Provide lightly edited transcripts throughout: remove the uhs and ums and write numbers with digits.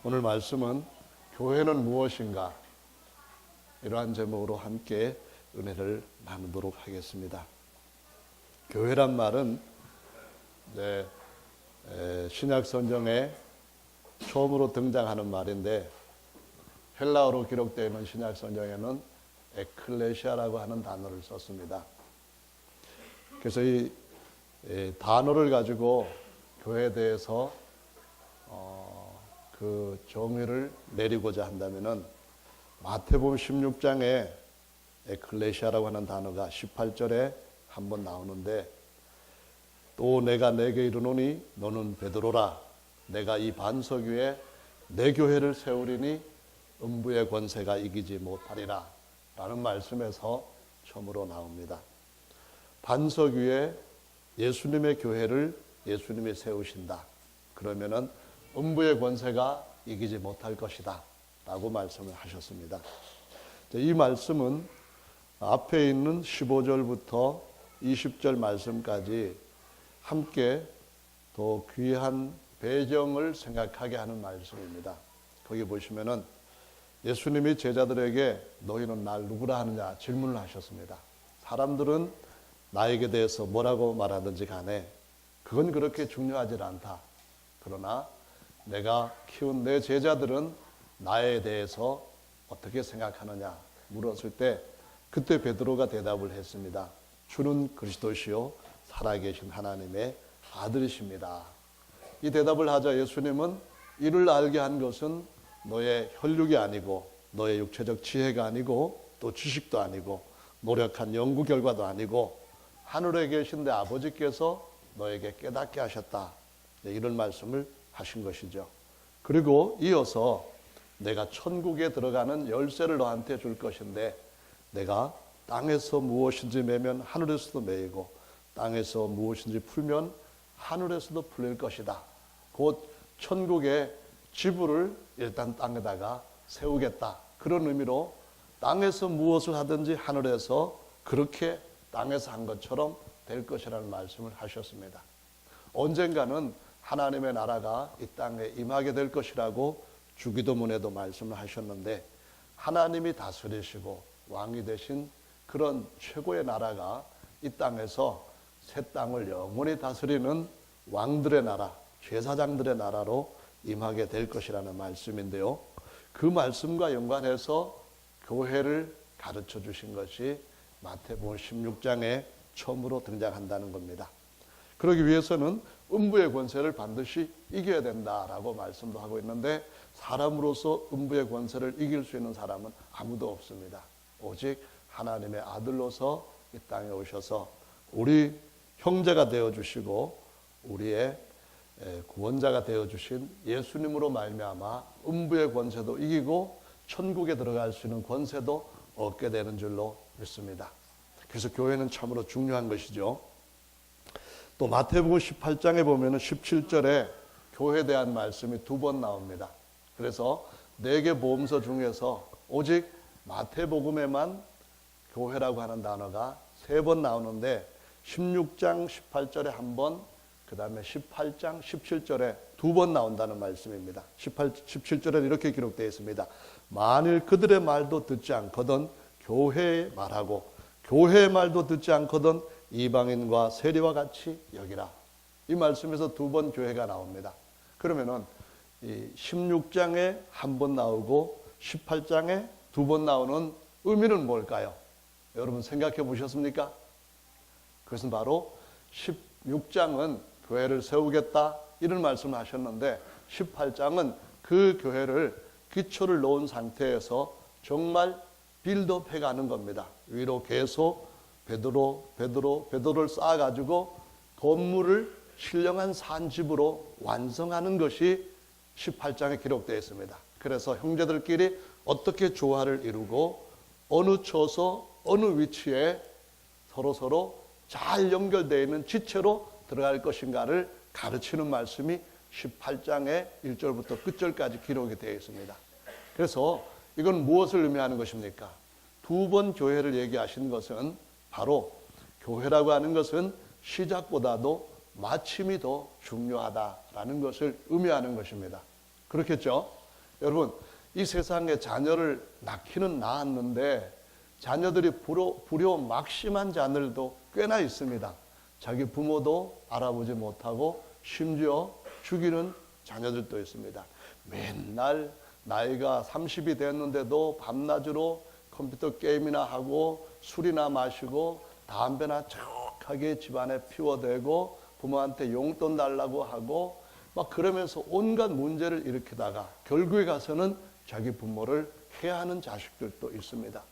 오늘 말씀은 교회는 무엇인가? 이러한 제목으로 함께 은혜를 나누도록 하겠습니다. 교회란 말은 신약 성경에 처음으로 등장하는 말인데 헬라어로 기록되어 있는 신약 성경에는 에클레시아라고 하는 단어를 썼습니다. 그래서 이 단어를 가지고 교회에 대해서 그 정의를 내리고자 한다면은 마태복음 16장에 에클레시아라고 하는 단어가 18절에 한번 나오는데, 또 내가 내게 이르노니 너는 베드로라, 내가 이 반석 위에 내 교회를 세우리니 음부의 권세가 이기지 못하리라 라는 말씀에서 처음으로 나옵니다. 반석 위에 예수님의 교회를 예수님이 세우신다. 그러면은 음부의 권세가 이기지 못할 것이다 라고 말씀을 하셨습니다. 이 말씀은 앞에 있는 15절부터 20절 말씀까지 함께 더 귀한 배경을 생각하게 하는 말씀입니다. 거기 보시면은 예수님이 제자들에게 너희는 날 누구라 하느냐 질문을 하셨습니다. 사람들은 나에게 대해서 뭐라고 말하든지 간에 그건 그렇게 중요하지 않다. 그러나 내가 키운 내 제자들은 나에 대해서 어떻게 생각하느냐 물었을 때 그때 베드로가 대답을 했습니다. 주는 그리스도시요 살아계신 하나님의 아들이십니다. 이 대답을 하자 예수님은 이를 알게 한 것은 너의 혈육이 아니고 너의 육체적 지혜가 아니고 또 지식도 아니고 노력한 연구 결과도 아니고 하늘에 계신 내 아버지께서 너에게 깨닫게 하셨다. 이런 말씀을 하신 것이죠. 그리고 이어서 내가 천국에 들어가는 열쇠를 너한테 줄 것인데 내가 땅에서 무엇인지 매면 하늘에서도 매이고 땅에서 무엇인지 풀면 하늘에서도 풀릴 것이다. 곧 천국의 지부를 일단 땅에다가 세우겠다. 그런 의미로 땅에서 무엇을 하든지 하늘에서 그렇게 땅에서 한 것처럼 될 것이라는 말씀을 하셨습니다. 언젠가는 하나님의 나라가 이 땅에 임하게 될 것이라고 주기도문에도 말씀을 하셨는데, 하나님이 다스리시고 왕이 되신 그런 최고의 나라가 이 땅에서 새 땅을 영원히 다스리는 왕들의 나라, 제사장들의 나라로 임하게 될 것이라는 말씀인데요. 그 말씀과 연관해서 교회를 가르쳐 주신 것이 마태복음 16장에 처음으로 등장한다는 겁니다. 그러기 위해서는 음부의 권세를 반드시 이겨야 된다라고 말씀도 하고 있는데, 사람으로서 음부의 권세를 이길 수 있는 사람은 아무도 없습니다. 오직 하나님의 아들로서 이 땅에 오셔서 우리 형제가 되어주시고 우리의 구원자가 되어주신 예수님으로 말미암아 음부의 권세도 이기고 천국에 들어갈 수 있는 권세도 얻게 되는 줄로 믿습니다. 그래서 교회는 참으로 중요한 것이죠. 또 마태복음 18장에 보면 17절에 교회에 대한 말씀이 2번 나옵니다. 그래서 4개 복음서 중에서 오직 마태복음에만 교회라고 하는 단어가 3번 나오는데 16장 18절에 한 번, 그 다음에 18장 17절에 2번 나온다는 말씀입니다. 17절에 이렇게 기록되어 있습니다. 만일 그들의 말도 듣지 않거든 교회의 말하고 교회의 말도 듣지 않거든 이방인과 세리와 같이 여기라. 이 말씀에서 2번 교회가 나옵니다. 그러면은 이 16장에 한 번 나오고 18장에 2번 나오는 의미는 뭘까요? 여러분 생각해 보셨습니까? 그것은 바로 16장은 교회를 세우겠다 이런 말씀을 하셨는데 18장은 그 교회를 기초를 놓은 상태에서 정말 빌드업 해가는 겁니다. 위로 계속 베드로를 쌓아가지고 건물을 신령한 산집으로 완성하는 것이 18장에 기록되어 있습니다. 그래서 형제들끼리 어떻게 조화를 이루고 어느 처소 어느 위치에 서로 잘 연결되어 있는 지체로 들어갈 것인가를 가르치는 말씀이 18장의 1절부터 끝절까지 기록이 되어 있습니다. 그래서 이건 무엇을 의미하는 것입니까? 2번 교회를 얘기하신 것은 바로 교회라고 하는 것은 시작보다도 마침이 더 중요하다라는 것을 의미하는 것입니다. 그렇겠죠? 여러분, 이 세상에 자녀를 낳기는 낳았는데 자녀들이 불효막심한 자녀들도 꽤나 있습니다. 자기 부모도 알아보지 못하고 심지어 죽이는 자녀들도 있습니다. 맨날 나이가 30이 됐는데도 밤낮으로 컴퓨터 게임이나 하고 술이나 마시고 담배나 척하게 집안에 피워대고 부모한테 용돈 달라고 하고 막 그러면서 온갖 문제를 일으키다가 결국에 가서는 자기 부모를 해하는 자식들도 있습니다.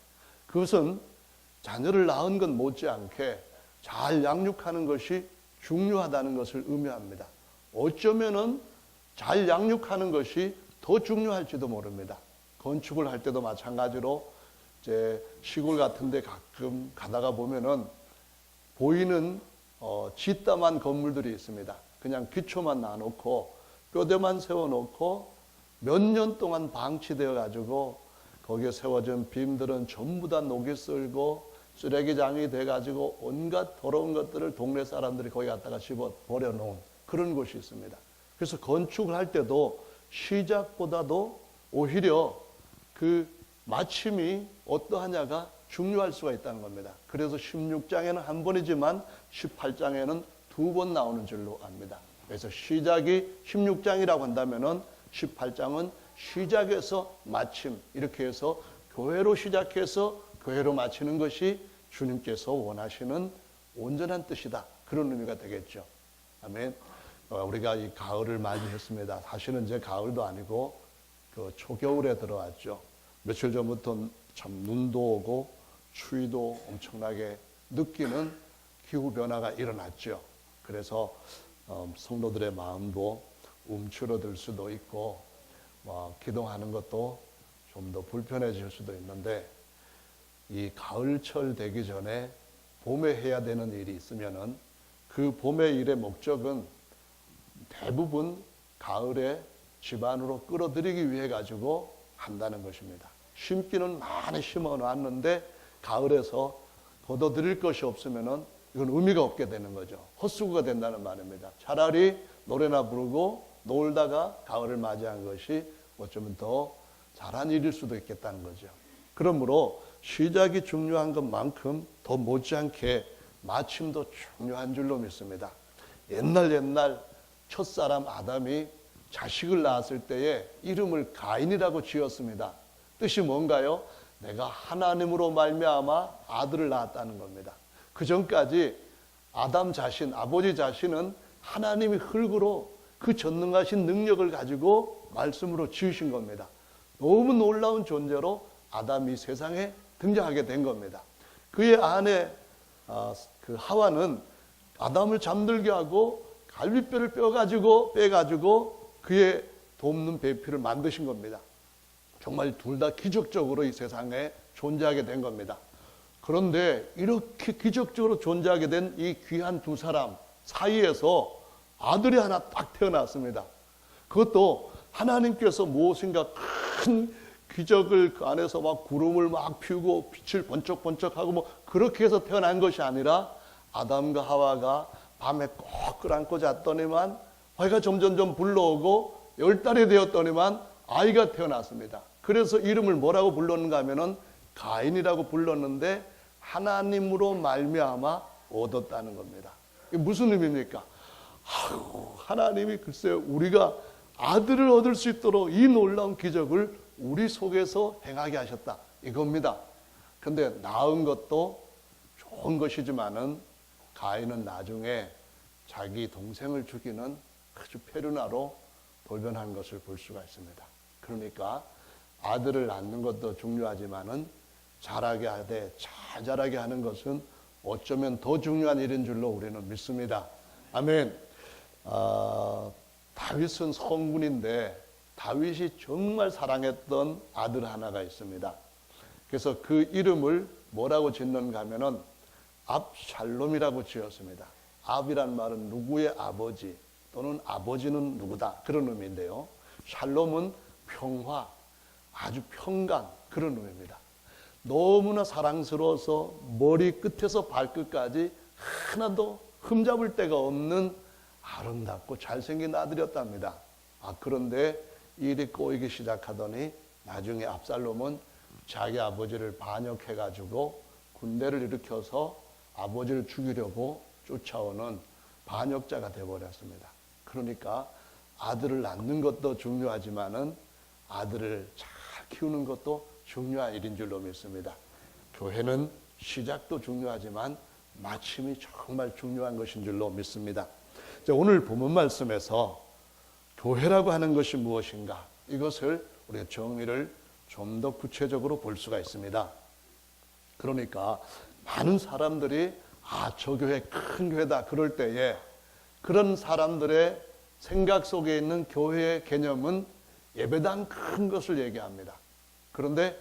그것은 자녀를 낳은 것 못지않게 잘 양육하는 것이 중요하다는 것을 의미합니다. 어쩌면은 잘 양육하는 것이 더 중요할지도 모릅니다. 건축을 할 때도 마찬가지로 이제 시골 같은 데 가끔 가다가 보면은 보이는 짓담한 건물들이 있습니다. 그냥 기초만 놔놓고 뼈대만 세워놓고 몇 년 동안 방치되어 가지고 거기에 세워진 빔들은 전부 다 녹이 쓸고 쓰레기장이 돼가지고 온갖 더러운 것들을 동네 사람들이 거기 갖다가 집어 버려놓은 그런 곳이 있습니다. 그래서 건축을 할 때도 시작보다도 오히려 그 마침이 어떠하냐가 중요할 수가 있다는 겁니다. 그래서 16장에는 한 번이지만 18장에는 두 번 나오는 줄로 압니다. 그래서 시작이 16장이라고 한다면은 18장은 시작에서 마침 이렇게 해서 교회로 시작해서 교회로 마치는 것이 주님께서 원하시는 온전한 뜻이다. 그런 의미가 되겠죠. 아멘. 우리가 이 가을을 맞이했습니다. 사실은 이제 가을도 아니고 그 초겨울에 들어왔죠. 며칠 전부터 참 눈도 오고 추위도 엄청나게 느끼는 기후 변화가 일어났죠. 그래서 성도들의 마음도 움츠러들 수도 있고 기도하는 것도 좀 더 불편해질 수도 있는데 이 가을철 되기 전에 봄에 해야 되는 일이 있으면은 그 봄의 일의 목적은 대부분 가을에 집안으로 끌어들이기 위해 가지고 한다는 것입니다. 심기는 많이 심어 놨는데 가을에서 거둬들일 것이 없으면은 이건 의미가 없게 되는 거죠. 헛수고가 된다는 말입니다. 차라리 노래나 부르고 놀다가 가을을 맞이한 것이 어쩌면 더 잘한 일일 수도 있겠다는 거죠. 그러므로 시작이 중요한 것만큼 더 못지않게 마침도 중요한 줄로 믿습니다. 옛날 첫사람 아담이 자식을 낳았을 때에 이름을 가인이라고 지었습니다. 뜻이 뭔가요? 내가 하나님으로 말미암아 아들을 낳았다는 겁니다. 그 전까지 아담 자신, 아버지 자신은 하나님이 흙으로 그 전능하신 능력을 가지고 말씀으로 지으신 겁니다. 너무 놀라운 존재로 아담이 세상에 등장하게 된 겁니다. 그의 아내 그 하와는 아담을 잠들게 하고 갈비뼈를 빼가지고 그의 돕는 배필을 만드신 겁니다. 정말 둘 다 기적적으로 이 세상에 존재하게 된 겁니다. 그런데 이렇게 기적적으로 존재하게 된 이 귀한 두 사람 사이에서 아들이 하나 딱 태어났습니다. 그것도 하나님께서 무엇인가 큰 기적을 그 안에서 막 구름을 막 피우고 빛을 번쩍번쩍하고 뭐 그렇게 해서 태어난 것이 아니라 아담과 하와가 밤에 꼭 끌안고 잤더니만 해가 점점점 불러오고 10달이 되었더니만 아이가 태어났습니다. 그래서 이름을 뭐라고 불렀는가 하면은 가인이라고 불렀는데 하나님으로 말미암아 얻었다는 겁니다. 이게 무슨 의미입니까? 하나님이 글쎄요, 우리가 아들을 얻을 수 있도록 이 놀라운 기적을 우리 속에서 행하게 하셨다. 이겁니다. 근데 낳은 것도 좋은 것이지만은 가인은 나중에 자기 동생을 죽이는 아주 페르나로 돌변한 것을 볼 수가 있습니다. 그러니까 아들을 낳는 것도 중요하지만은 잘하게 하되 잘 자라게 하는 것은 어쩌면 더 중요한 일인 줄로 우리는 믿습니다. 아멘. 다윗은 성군인데 다윗이 정말 사랑했던 아들 하나가 있습니다. 그래서 그 이름을 뭐라고 짓는가 하면은 압샬롬이라고 지었습니다. 압이란 말은 누구의 아버지 또는 아버지는 누구다 그런 의미인데요. 샬롬은 평화, 아주 평강 그런 의미입니다. 너무나 사랑스러워서 머리 끝에서 발끝까지 하나도 흠잡을 데가 없는 아름답고 잘생긴 아들이었답니다. 그런데 일이 꼬이기 시작하더니 나중에 압살롬은 자기 아버지를 반역해가지고 군대를 일으켜서 아버지를 죽이려고 쫓아오는 반역자가 되어버렸습니다. 그러니까 아들을 낳는 것도 중요하지만은 아들을 잘 키우는 것도 중요한 일인 줄로 믿습니다. 교회는 시작도 중요하지만 마침이 정말 중요한 것인 줄로 믿습니다. 오늘 본문 말씀에서 교회라고 하는 것이 무엇인가, 이것을 우리가 정의를 좀 더 구체적으로 볼 수가 있습니다. 그러니까 많은 사람들이 저 교회 큰 교회다 그럴 때에 그런 사람들의 생각 속에 있는 교회의 개념은 예배당 큰 것을 얘기합니다. 그런데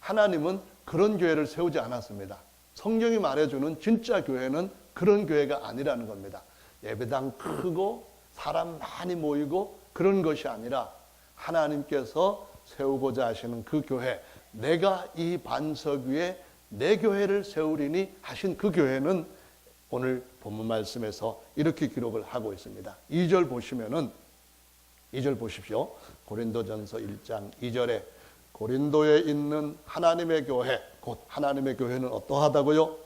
하나님은 그런 교회를 세우지 않았습니다. 성경이 말해주는 진짜 교회는 그런 교회가 아니라는 겁니다. 예배당 크고 사람 많이 모이고 그런 것이 아니라 하나님께서 세우고자 하시는 그 교회, 내가 이 반석 위에 내 교회를 세우리니 하신 그 교회는 오늘 본문 말씀에서 이렇게 기록을 하고 있습니다. 2절 보시면은 2절 보십시오. 고린도전서 1장 2절에 고린도에 있는 하나님의 교회, 곧 하나님의 교회는 어떠하다고요?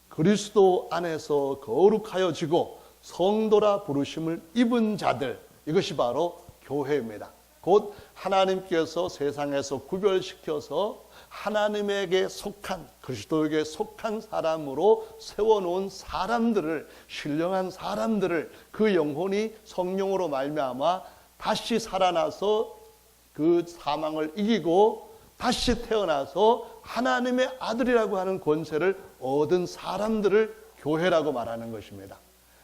그리스도 안에서 거룩하여지고 성도라 부르심을 입은 자들, 이것이 바로 교회입니다. 곧 하나님께서 세상에서 구별시켜서 하나님에게 속한, 그리스도에게 속한 사람으로 세워놓은 사람들을, 신령한 사람들을, 그 영혼이 성령으로 말미암아 다시 살아나서 그 사망을 이기고 다시 태어나서 하나님의 아들이라고 하는 권세를 얻은 사람들을 교회라고 말하는 것입니다.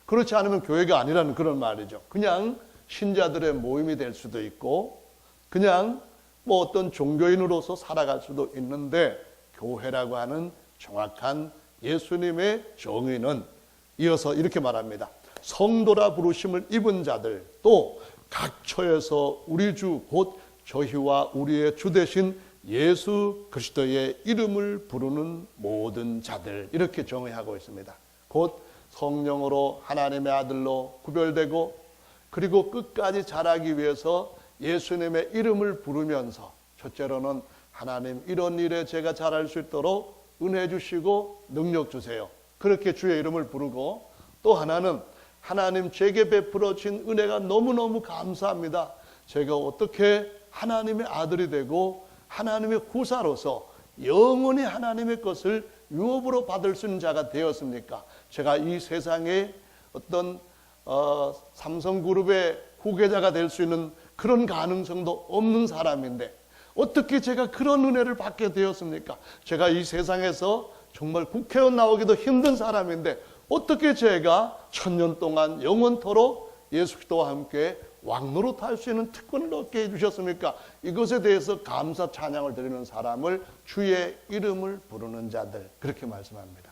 그렇지 않으면 교회가 아니라는 그런 말이죠. 그냥 신자들의 모임이 될 수도 있고 그냥 어떤 종교인으로서 살아갈 수도 있는데, 교회라고 하는 정확한 예수님의 정의는 이어서 이렇게 말합니다. 성도라 부르심을 입은 자들, 또 각 처에서 우리 주 곧 저희와 우리의 주 되신 예수 그리스도의 이름을 부르는 모든 자들, 이렇게 정의하고 있습니다. 곧 성령으로 하나님의 아들로 구별되고 그리고 끝까지 자라기 위해서 예수님의 이름을 부르면서, 첫째로는 하나님 이런 일에 제가 잘할 수 있도록 은혜 주시고 능력 주세요, 그렇게 주의 이름을 부르고, 또 하나는 하나님 제게 베풀어진 은혜가 너무너무 감사합니다, 제가 어떻게 하나님의 아들이 되고 하나님의 후사로서 영원히 하나님의 것을 유업으로 받을 수 있는 자가 되었습니까? 제가 이 세상에 어떤 삼성그룹의 후계자가 될 수 있는 그런 가능성도 없는 사람인데 어떻게 제가 그런 은혜를 받게 되었습니까? 제가 이 세상에서 정말 국회의원 나오기도 힘든 사람인데 어떻게 제가 1000년 동안 영원토록 예수 그리스도와 함께 왕노릇 할 수 있는 특권을 얻게 해주셨습니까? 이것에 대해서 감사 찬양을 드리는 사람을 주의 이름을 부르는 자들, 그렇게 말씀합니다.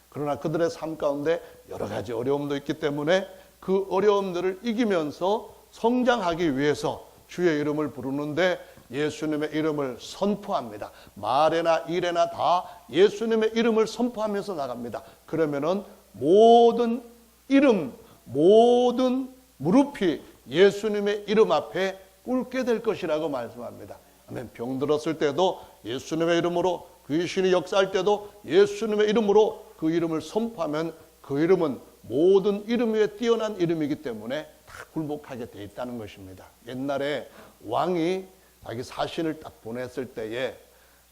그러나 그들의 삶 가운데 여러 가지 어려움도 있기 때문에 그 어려움들을 이기면서 성장하기 위해서 주의 이름을 부르는데 예수님의 이름을 선포합니다. 말에나 일에나 다 예수님의 이름을 선포하면서 나갑니다. 그러면은 모든 이름, 모든 무릎이 예수님의 이름 앞에 꿇게 될 것이라고 말씀합니다. 아멘. 병들었을 때도 예수님의 이름으로, 귀신이 역사할 때도 예수님의 이름으로 그 이름을 선포하면 그 이름은 모든 이름 위에 뛰어난 이름이기 때문에 다 굴복하게 돼 있다는 것입니다. 옛날에 왕이 자기 사신을 딱 보냈을 때에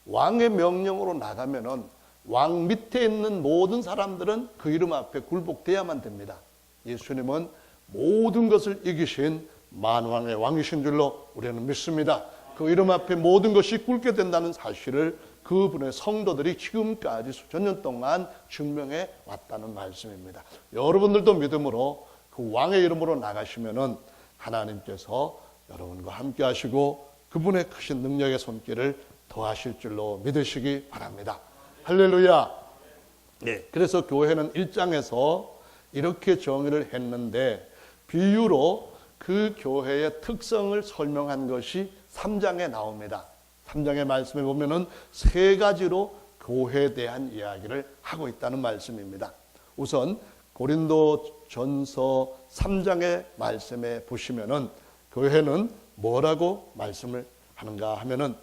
왕의 명령으로 나가면은 왕 밑에 있는 모든 사람들은 그 이름 앞에 굴복돼야만 됩니다. 예수님은 모든 것을 이기신 만왕의 왕이신 줄로 우리는 믿습니다. 그 이름 앞에 모든 것이 꿇게 된다는 사실을 그분의 성도들이 지금까지 수천 년 동안 증명해 왔다는 말씀입니다. 여러분들도 믿음으로 그 왕의 이름으로 나가시면은 하나님께서 여러분과 함께 하시고 그분의 크신 능력의 손길을 더하실 줄로 믿으시기 바랍니다. 할렐루야. 네, 그래서 교회는 1장에서 이렇게 정의를 했는데 비유로 그 교회의 특성을 설명한 것이 3장에 나옵니다. 3장의 말씀에 보면은 3가지로 교회에 대한 이야기를 하고 있다는 말씀입니다. 우선 고린도전서 3장의 말씀에 보시면은 교회는 뭐라고 말씀을 하는가 하면은,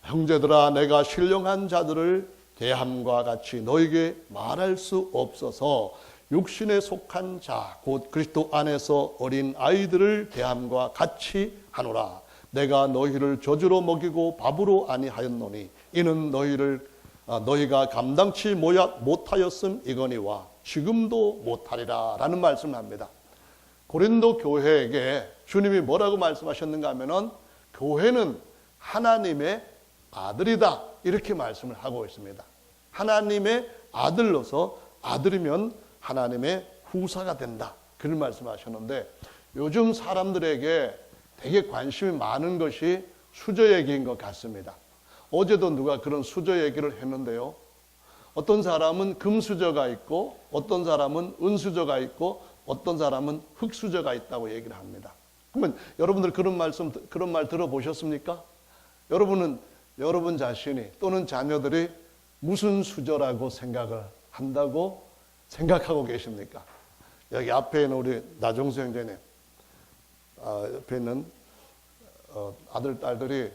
형제들아 내가 신령한 자들을 대함과 같이 너에게 말할 수 없어서 육신에 속한 자 곧 그리스도 안에서 어린 아이들을 대함과 같이 하노라. 내가 너희를 저주로 먹이고 밥으로 아니하였노니 이는 너희가 감당치 못하였음이거니와 지금도 못하리라 라는 말씀을 합니다. 고린도 교회에게 주님이 뭐라고 말씀하셨는가 하면은, 교회는 하나님의 아들이다 이렇게 말씀을 하고 있습니다. 하나님의 아들로서, 아들이면 하나님의 후사가 된다 그런 말씀하셨는데, 요즘 사람들에게 되게 관심이 많은 것이 수저 얘기인 것 같습니다. 어제도 누가 그런 수저 얘기를 했는데요, 어떤 사람은 금수저가 있고 어떤 사람은 은수저가 있고 어떤 사람은 흙수저가 있다고 얘기를 합니다. 그러면 여러분들 그런 말 들어보셨습니까? 여러분은 여러분 자신이 또는 자녀들이 무슨 수저라고 생각을 한다고 생각하고 계십니까? 여기 앞에 있는 우리 나종수 형제님, 옆에 있는 아들, 딸들이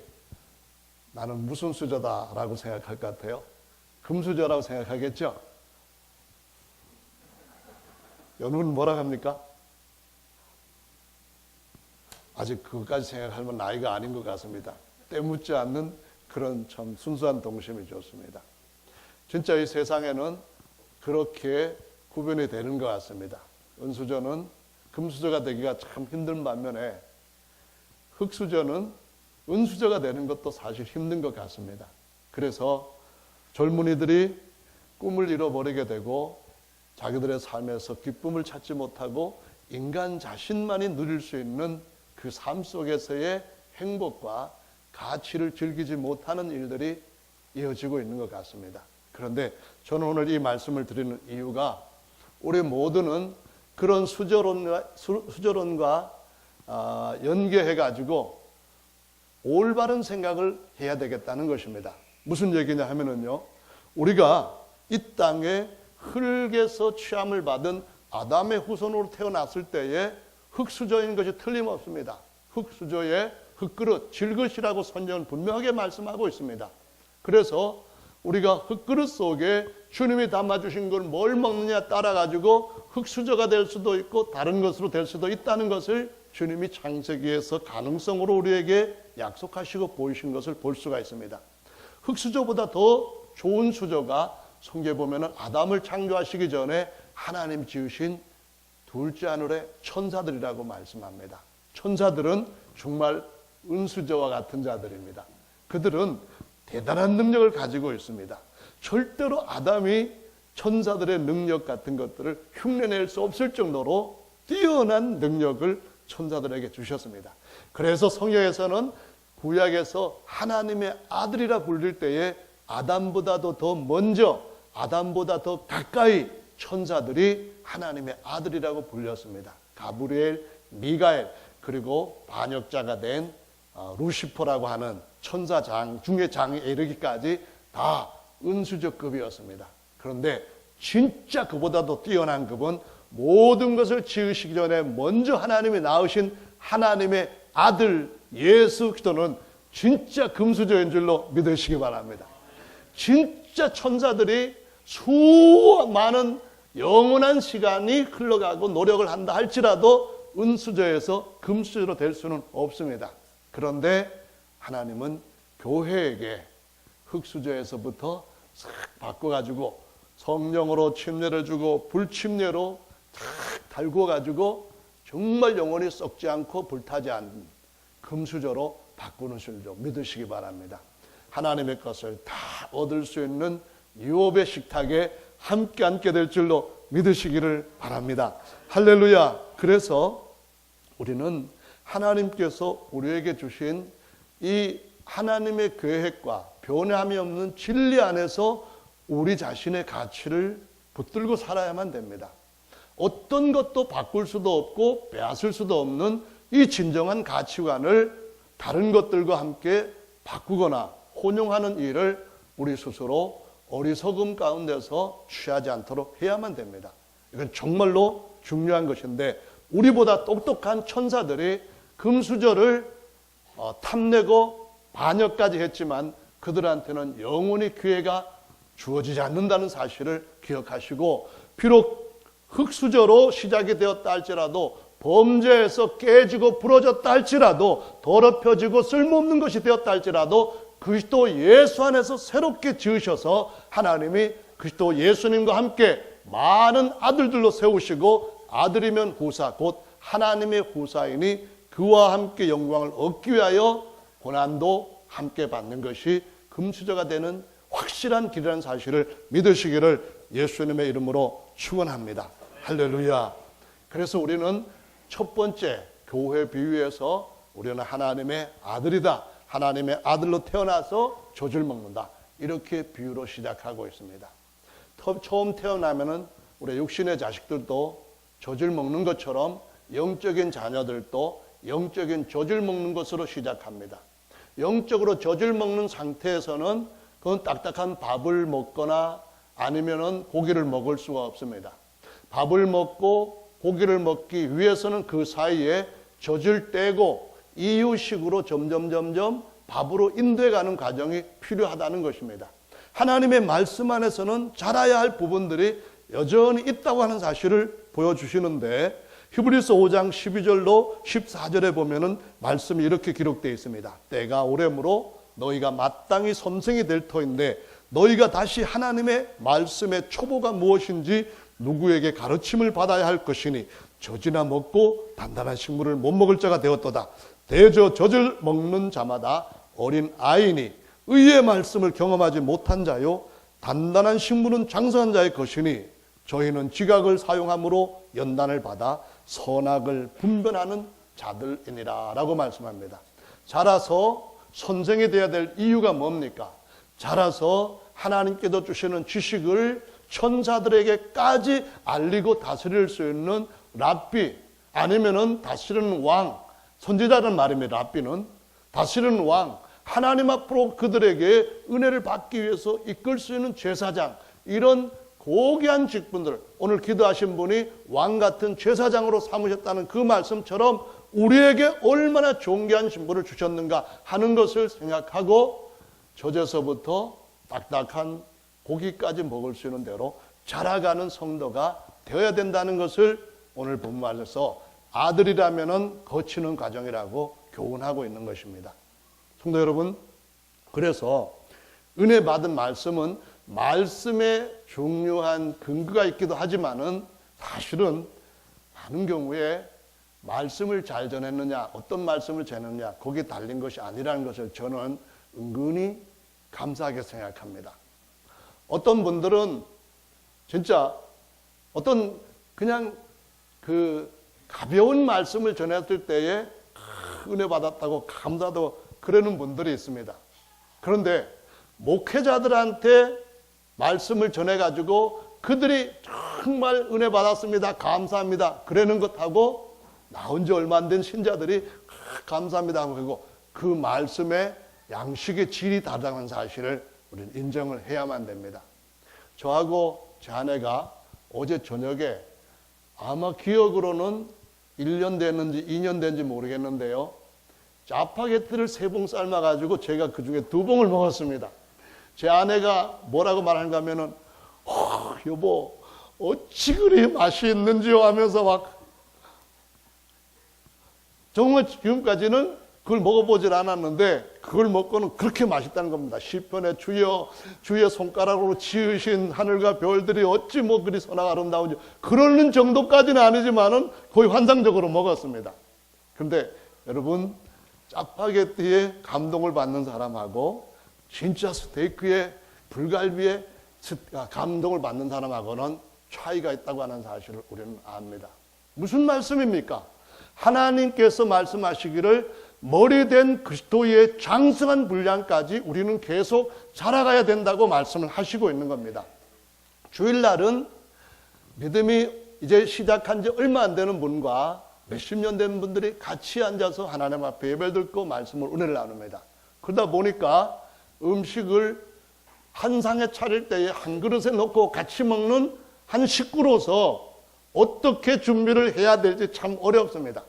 나는 무슨 수저다라고 생각할 것 같아요? 금수저라고 생각하겠죠? 여러분은 뭐라 합니까? 아직 그것까지 생각하면 나이가 아닌 것 같습니다. 때묻지 않는 그런 참 순수한 동심이 좋습니다. 진짜 이 세상에는 그렇게 구별이 되는 것 같습니다. 은수저는 금수저가 되기가 참 힘든 반면에 흙수저는 은수저가 되는 것도 사실 힘든 것 같습니다. 그래서 젊은이들이 꿈을 잃어버리게 되고 자기들의 삶에서 기쁨을 찾지 못하고 인간 자신만이 누릴 수 있는 그 삶 속에서의 행복과 가치를 즐기지 못하는 일들이 이어지고 있는 것 같습니다. 그런데 저는 오늘 이 말씀을 드리는 이유가, 우리 모두는 그런 수저론과 연계해가지고 올바른 생각을 해야 되겠다는 것입니다. 무슨 얘기냐 하면은요, 우리가 이 땅에 흙에서 취함을 받은 아담의 후손으로 태어났을 때에 흙수저인 것이 틀림없습니다. 흙수저에 흙그릇, 질그릇이라고 성경은 분명하게 말씀하고 있습니다. 그래서 우리가 흙그릇 속에 주님이 담아주신 걸 뭘 먹느냐 따라가지고 흙수저가 될 수도 있고 다른 것으로 될 수도 있다는 것을 주님이 창세기에서 가능성으로 우리에게 약속하시고 보이신 것을 볼 수가 있습니다. 흙수저보다 더 좋은 수저가 성경에 보면 아담을 창조하시기 전에 하나님 지으신 둘째 하늘의 천사들이라고 말씀합니다. 천사들은 정말 은수저와 같은 자들입니다. 그들은 대단한 능력을 가지고 있습니다. 절대로 아담이 천사들의 능력 같은 것들을 흉내낼 수 없을 정도로 뛰어난 능력을 천사들에게 주셨습니다. 그래서 성경에서는 구약에서 하나님의 아들이라 불릴 때에 아담보다도 더 먼저, 아담보다 더 가까이 천사들이 하나님의 아들이라고 불렸습니다. 가브리엘, 미가엘, 그리고 반역자가 된 루시퍼라고 하는 천사장 중의 장에 이르기까지 다 은수저급이었습니다. 그런데 진짜 그보다도 뛰어난 급은 모든 것을 지으시기 전에 먼저 하나님이 낳으신 하나님의 아들 예수 그리스도는 진짜 금수저인 줄로 믿으시기 바랍니다. 진짜 천사들이 수많은 영원한 시간이 흘러가고 노력을 한다 할지라도 은수저에서 금수저로 될 수는 없습니다. 그런데 하나님은 교회에게 흙수저에서부터 싹 바꿔가지고 성령으로 침례를 주고 불침례로 탁 달구어가지고 정말 영원히 썩지 않고 불타지 않는 금수저로 바꾸는 줄로 믿으시기 바랍니다. 하나님의 것을 다 얻을 수 있는 유업의 식탁에 함께 앉게 될 줄로 믿으시기를 바랍니다. 할렐루야. 그래서 우리는 하나님께서 우리에게 주신 이 하나님의 계획과 변함이 없는 진리 안에서 우리 자신의 가치를 붙들고 살아야만 됩니다. 어떤 것도 바꿀 수도 없고 빼앗을 수도 없는 이 진정한 가치관을 다른 것들과 함께 바꾸거나 혼용하는 일을 우리 스스로 어리석음 가운데서 취하지 않도록 해야만 됩니다. 이건 정말로 중요한 것인데, 우리보다 똑똑한 천사들이 금수저를 탐내고 반역까지 했지만 그들한테는 영원히 기회가 주어지지 않는다는 사실을 기억하시고, 비록 흙수저로 시작이 되었다 할지라도, 범죄에서 깨지고 부러졌다 할지라도, 더럽혀지고 쓸모없는 것이 되었다 할지라도 그리스도 예수 안에서 새롭게 지으셔서 하나님이 그리스도 예수님과 함께 많은 아들들로 세우시고, 아들이면 후사 곧 하나님의 후사이니 그와 함께 영광을 얻기 위하여 고난도 함께 받는 것이 금수저가 되는 확실한 길이라는 사실을 믿으시기를 예수님의 이름으로 축원합니다. 할렐루야. 그래서 우리는 첫 번째 교회 비유에서 우리는 하나님의 아들이다, 하나님의 아들로 태어나서 젖을 먹는다, 이렇게 비유로 시작하고 있습니다. 처음 태어나면은 우리 육신의 자식들도 젖을 먹는 것처럼 영적인 자녀들도 영적인 젖을 먹는 것으로 시작합니다. 영적으로 젖을 먹는 상태에서는 그건 딱딱한 밥을 먹거나 아니면은 고기를 먹을 수가 없습니다. 밥을 먹고 고기를 먹기 위해서는 그 사이에 젖을 떼고 이유식으로 점점 밥으로 인도해가는 과정이 필요하다는 것입니다. 하나님의 말씀 안에서는 자라야 할 부분들이 여전히 있다고 하는 사실을 보여주시는데, 히브리서 5장 12절로 14절에 보면은 말씀이 이렇게 기록되어 있습니다. 때가 오래므로 너희가 마땅히 선생이 될 터인데 너희가 다시 하나님의 말씀의 초보가 무엇인지 누구에게 가르침을 받아야 할 것이니 젖이나 먹고 단단한 식물을 못 먹을 자가 되었도다. 대저 젖을 먹는 자마다 어린 아이니 의의 말씀을 경험하지 못한 자요 단단한 식물은 장성한 자의 것이니 저희는 지각을 사용함으로 연단을 받아 선악을 분별하는 자들이니라 라고 말씀합니다. 자라서 선생이 되어야 될 이유가 뭡니까? 자라서 하나님께서 주시는 지식을 천사들에게까지 알리고 다스릴 수 있는 랍비, 아니면은 다스리는 왕, 선지자라는 말입니다. 랍비는 다스리는 왕, 하나님 앞으로 그들에게 은혜를 받기 위해서 이끌 수 있는 제사장, 이런 고귀한 직분들, 오늘 기도하신 분이 왕 같은 제사장으로 삼으셨다는 그 말씀처럼 우리에게 얼마나 존귀한 신분을 주셨는가 하는 것을 생각하고 젖에서부터 딱딱한 고기까지 먹을 수 있는 대로 자라가는 성도가 되어야 된다는 것을 오늘 본문에서 아들이라면은 거치는 과정이라고 교훈하고 있는 것입니다. 성도 여러분, 그래서 은혜 받은 말씀은 말씀에 중요한 근거가 있기도 하지만은 사실은 많은 경우에 말씀을 잘 전했느냐, 어떤 말씀을 전했느냐, 거기에 달린 것이 아니라는 것을 저는 은근히 감사하게 생각합니다. 어떤 분들은 진짜 어떤 그냥 그 가벼운 말씀을 전했을 때에 은혜 받았다고 감사도 그러는 분들이 있습니다. 그런데 목회자들한테 말씀을 전해가지고 그들이 정말 은혜 받았습니다, 감사합니다 그러는 것하고 나온 지 얼마 안 된 신자들이 감사합니다 하고 그리고 그 말씀의 양식의 질이 다르다는 사실을 우리는 인정을 해야만 됩니다. 저하고 제 아내가 어제 저녁에 아마 기억으로는 1년 됐는지 2년 된지 모르겠는데요, 짜파게티를 3봉 삶아가지고 제가 그 중에 2봉을 먹었습니다. 제 아내가 뭐라고 말하는가 하면은 여보 어찌 그리 맛이 있는지요 하면서 막 정말 지금까지는 그걸 먹어보질 않았는데 그걸 먹고는 그렇게 맛있다는 겁니다. 시편에 주의 손가락으로 지으신 하늘과 별들이 어찌 뭐 그리 선하고 아름다운지 그러는 정도까지는 아니지만은 거의 환상적으로 먹었습니다. 그런데 여러분, 짜파게티에 감동을 받는 사람하고 진짜 스테이크에 불갈비에 감동을 받는 사람하고는 차이가 있다고 하는 사실을 우리는 압니다. 무슨 말씀입니까? 하나님께서 말씀하시기를 머리된 그리스도의 장성한 분량까지 우리는 계속 자라가야 된다고 말씀을 하시고 있는 겁니다. 주일날은 믿음이 이제 시작한 지 얼마 안 되는 분과 몇십 년 된 분들이 같이 앉아서 하나님 앞에 예배를 듣고 말씀을 은혜를 나눕니다. 그러다 보니까 음식을 한 상에 차릴 때에 한 그릇에 넣고 같이 먹는 한 식구로서 어떻게 준비를 해야 될지 참 어렵습니다.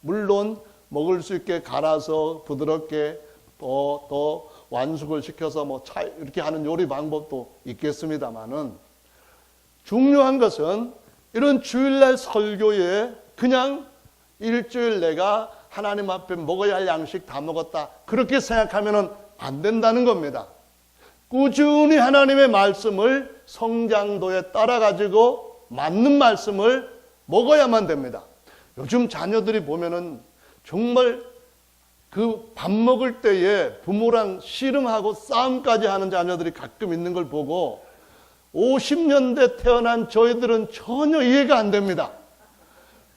물론 먹을 수 있게 갈아서 부드럽게 또 완숙을 시켜서 뭐 차 이렇게 하는 요리 방법도 있겠습니다만은, 중요한 것은 이런 주일날 설교에 그냥 일주일 내가 하나님 앞에 먹어야 할 양식 다 먹었다 그렇게 생각하면 안 된다는 겁니다. 꾸준히 하나님의 말씀을 성장도에 따라 가지고 맞는 말씀을 먹어야만 됩니다. 요즘 자녀들이 보면은 정말 그 밥 먹을 때에 부모랑 씨름하고 싸움까지 하는 자녀들이 가끔 있는 걸 보고 50년대 태어난 저희들은 전혀 이해가 안 됩니다.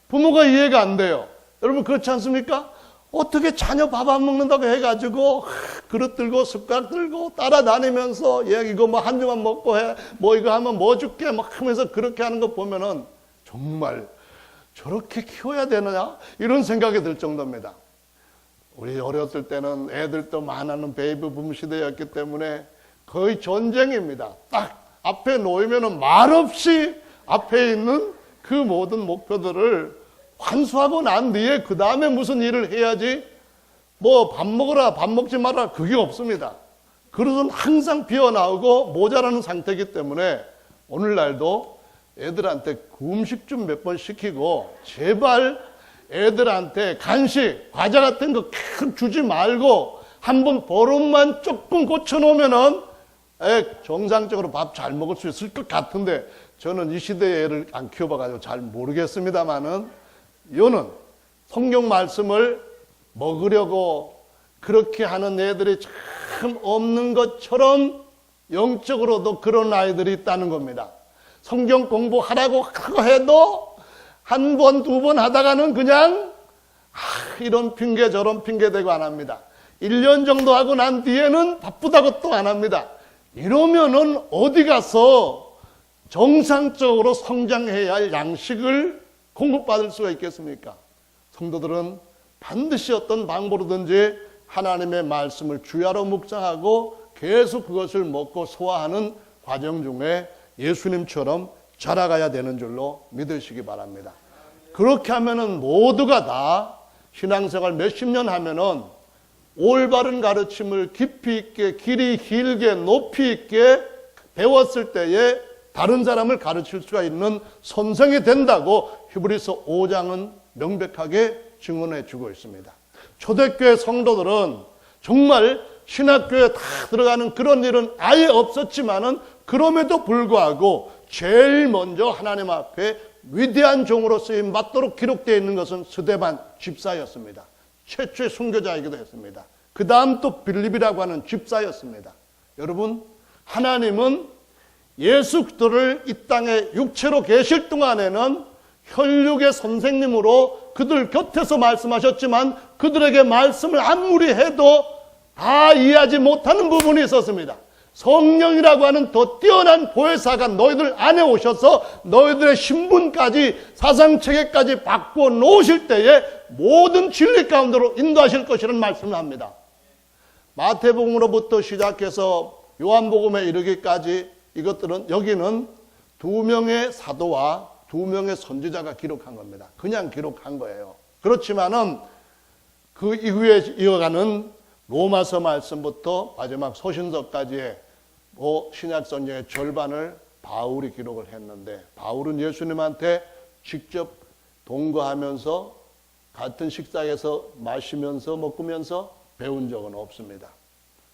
부모가 이해가 안 돼요. 여러분 그렇지 않습니까? 어떻게 자녀 밥 안 먹는다고 해가지고 그릇 들고 숟가락 들고 따라다니면서 얘 이거 뭐 한 주만 먹고 해, 뭐 이거 하면 뭐 줄게 막 하면서 그렇게 하는 거 보면은 정말 저렇게 키워야 되느냐 이런 생각이 들 정도입니다. 우리 어렸을 때는 애들도 많아는 베이비 붐 시대였기 때문에 거의 전쟁입니다. 딱 앞에 놓이면은 말없이 앞에 있는 그 모든 목표들을 환수하고 난 뒤에 그 다음에 무슨 일을 해야지, 뭐 밥 먹어라 밥 먹지 마라 그게 없습니다. 그릇은 항상 비어나오고 모자라는 상태이기 때문에 오늘날도 애들한테 음식 좀 몇 번 시키고 제발 애들한테 간식, 과자 같은 거 주지 말고 한번 버릇만 조금 고쳐놓으면은 정상적으로 밥 잘 먹을 수 있을 것 같은데, 저는 이 시대의 애를 안 키워봐가지고 잘 모르겠습니다만은, 이거는 성경 말씀을 먹으려고 그렇게 하는 애들이 참 없는 것처럼 영적으로도 그런 아이들이 있다는 겁니다. 성경 공부하라고 해도 한 번, 두 번 하다가는 그냥 이런 핑계 저런 핑계 대고 안 합니다. 1년 정도 하고 난 뒤에는 바쁘다고 또 안 합니다. 이러면은 어디 가서 정상적으로 성장해야 할 양식을 공급받을 수가 있겠습니까? 성도들은 반드시 어떤 방법으로든지 하나님의 말씀을 주야로 묵상하고 계속 그것을 먹고 소화하는 과정 중에 예수님처럼 자라가야 되는 줄로 믿으시기 바랍니다. 그렇게 하면은 모두가 다 신앙생활 몇십 년 하면은 올바른 가르침을 깊이 있게 길이 길게 높이 있게 배웠을 때에 다른 사람을 가르칠 수가 있는 선생이 된다고 히브리서 5장은 명백하게 증언해 주고 있습니다. 초대교회 성도들은 정말 신학교에 다 들어가는 그런 일은 아예 없었지만은 그럼에도 불구하고 제일 먼저 하나님 앞에 위대한 종으로 쓰임 받도록 기록되어 있는 것은 스데반 집사였습니다. 최초의 순교자이기도 했습니다. 그 다음 또 빌립이라고 하는 집사였습니다. 여러분, 하나님은 예수 그리스도를 이 땅에 육체로 계실 동안에는 혈육의 선생님으로 그들 곁에서 말씀하셨지만 그들에게 말씀을 아무리 해도 다 이해하지 못하는 부분이 있었습니다. 성령이라고 하는 더 뛰어난 보혜사가 너희들 안에 오셔서 너희들의 신분까지 사상체계까지 바꿔 놓으실 때에 모든 진리 가운데로 인도하실 것이라는 말씀을 합니다. 마태복음으로부터 시작해서 요한복음에 이르기까지 이것들은 여기는 2명의 사도와 2명의 선지자가 기록한 겁니다. 그냥 기록한 거예요. 그렇지만은 그 이후에 이어가는 로마서 말씀부터 마지막 소신서까지의 신약 성경의 절반을 바울이 기록을 했는데, 바울은 예수님한테 직접 동거하면서 같은 식탁에서 마시면서 먹으면서 배운 적은 없습니다.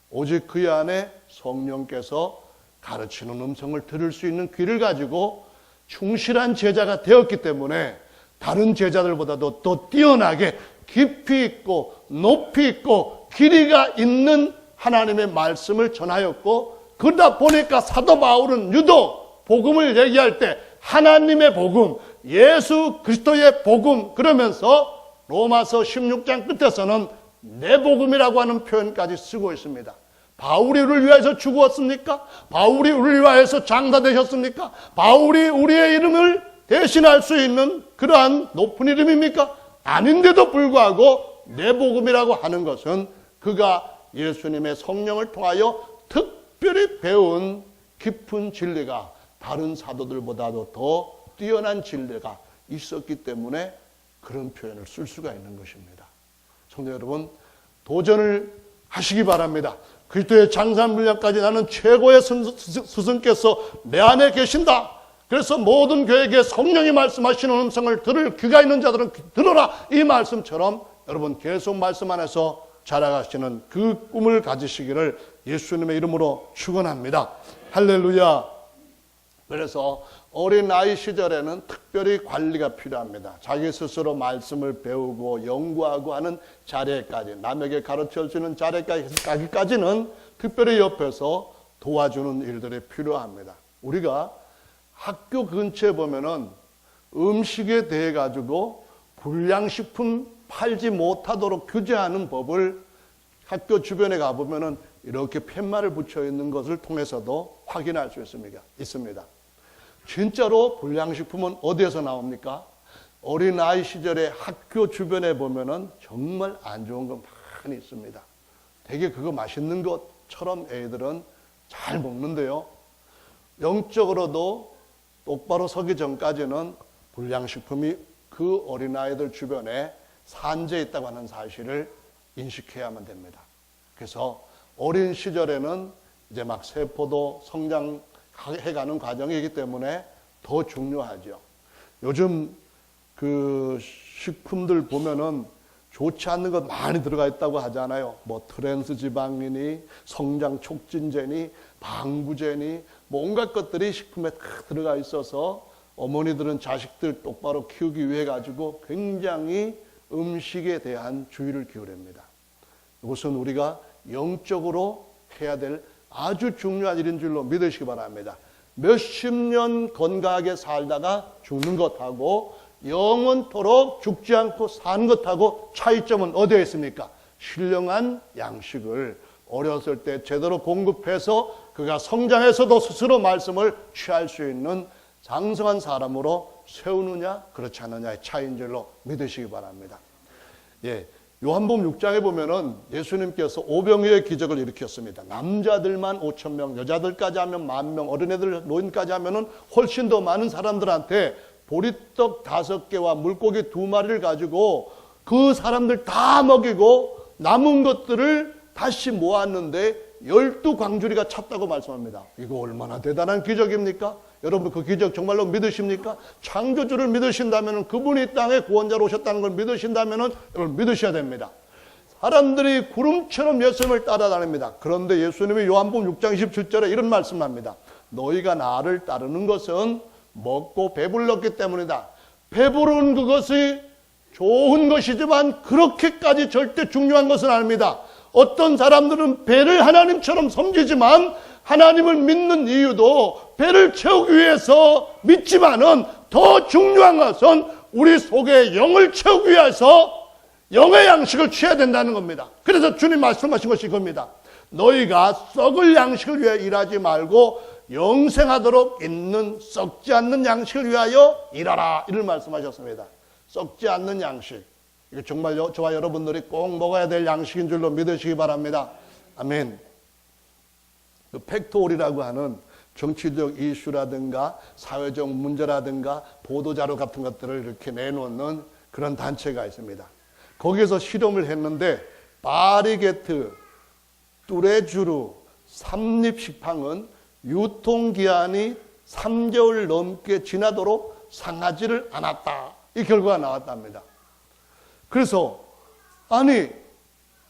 오직 그의 안에 성령께서 가르치는 음성을 들을 수 있는 귀를 가지고 충실한 제자가 되었기 때문에 다른 제자들보다도 더 뛰어나게 깊이 있고 높이 있고 길이가 있는 하나님의 말씀을 전하였고, 그러다 보니까 사도 바울은 유독 복음을 얘기할 때 하나님의 복음, 예수 그리스도의 복음 그러면서 로마서 16장 끝에서는 내 복음이라고 하는 표현까지 쓰고 있습니다. 바울이 우리를 위하여서 죽었습니까? 바울이 우리를 위하여서 장사되셨습니까? 바울이 우리의 이름을 대신할 수 있는 그러한 높은 이름입니까? 아닌데도 불구하고 내 복음이라고 하는 것은 그가 예수님의 성령을 통하여 특별히 배운 깊은 진리가 다른 사도들보다도 더 뛰어난 진리가 있었기 때문에 그런 표현을 쓸 수가 있는 것입니다. 성도 여러분, 도전을 하시기 바랍니다. 그리스도의 장사한 분량까지 나는 최고의 스승께서 내 안에 계신다. 그래서 모든 교회에게 성령이 말씀하시는 음성을 들을 귀가 있는 자들은 들어라. 이 말씀처럼 여러분 계속 말씀 안에서 자라가시는 그 꿈을 가지시기를 예수님의 이름으로 축원합니다. 할렐루야. 그래서 어린 아이 시절에는 특별히 관리가 필요합니다. 자기 스스로 말씀을 배우고 연구하고 하는 자리까지, 남에게 가르쳐주는 자리까지는 특별히 옆에서 도와주는 일들이 필요합니다. 우리가 학교 근처에 보면은 음식에 대해 가지고 불량식품 팔지 못하도록 규제하는 법을 학교 주변에 가보면은 이렇게 팻말을 붙여 있는 것을 통해서도 확인할 수 있습니다. 진짜로 불량식품은 어디에서 나옵니까? 어린아이 시절에 학교 주변에 보면은 정말 안 좋은 거 많이 있습니다. 되게 그거 맛있는 것처럼 애들은 잘 먹는데요. 영적으로도 똑바로 서기 전까지는 불량식품이 그 어린아이들 주변에 산재해 있다고 하는 사실을 인식해야만 됩니다. 그래서 어린 시절에는 이제 막 세포도 성장해가는 과정이기 때문에 더 중요하죠. 요즘 그 식품들 보면은 좋지 않는 것 많이 들어가 있다고 하잖아요. 뭐 트랜스 지방이니 성장 촉진제니 방부제니 뭐 온갖 것들이 식품에 다 들어가 있어서 어머니들은 자식들 똑바로 키우기 위해 가지고 굉장히 음식에 대한 주의를 기울입니다. 이것은 우리가 영적으로 해야 될 아주 중요한 일인 줄로 믿으시기 바랍니다. 몇십 년 건강하게 살다가 죽는 것하고 영원토록 죽지 않고 사는 것하고 차이점은 어디에 있습니까? 신령한 양식을 어렸을 때 제대로 공급해서 그가 성장해서도 스스로 말씀을 취할 수 있는 장성한 사람으로 세우느냐 그렇지 않느냐의 차이인 줄로 믿으시기 바랍니다. 예, 요한복음 6장에 보면은 예수님께서 오병이어의 기적을 일으켰습니다. 남자들만 5,000명, 여자들까지 하면 10,000명, 어린애들, 노인까지 하면은 훨씬 더 많은 사람들한테 보리떡 5개와 물고기 2마리를 가지고 그 사람들 다 먹이고 남은 것들을 다시 모았는데 12광주리가 찼다고 말씀합니다. 이거 얼마나 대단한 기적입니까? 여러분 그 기적 정말로 믿으십니까? 창조주를 믿으신다면, 그분이 이 땅에 구원자로 오셨다는 걸 믿으신다면 여러분 믿으셔야 됩니다. 사람들이 구름처럼 예수님을 따라다닙니다. 그런데 예수님이 요한복음 6장 27절에 이런 말씀을 합니다. 너희가 나를 따르는 것은 먹고 배불렀기 때문이다. 배부른 그것이 좋은 것이지만 그렇게까지 절대 중요한 것은 아닙니다. 어떤 사람들은 배를 하나님처럼 섬기지만 하나님을 믿는 이유도 배를 채우기 위해서 믿지만은 더 중요한 것은 우리 속에 영을 채우기 위해서 영의 양식을 취해야 된다는 겁니다. 그래서 주님 말씀하신 것이 이겁니다. 너희가 썩을 양식을 위해 일하지 말고 영생하도록 있는 썩지 않는 양식을 위하여 일하라. 이를 말씀하셨습니다. 썩지 않는 양식. 이거 정말 저와 여러분들이 꼭 먹어야 될 양식인 줄로 믿으시기 바랍니다. 아멘. 그 팩트홀이라고 하는 정치적 이슈라든가 사회적 문제라든가 보도자료 같은 것들을 이렇게 내놓는 그런 단체가 있습니다. 거기에서 실험을 했는데 파리게트, 뚜레쥬르, 삼립식빵은 유통기한이 3개월 넘게 지나도록 상하지를 않았다. 이 결과가 나왔답니다. 그래서 아니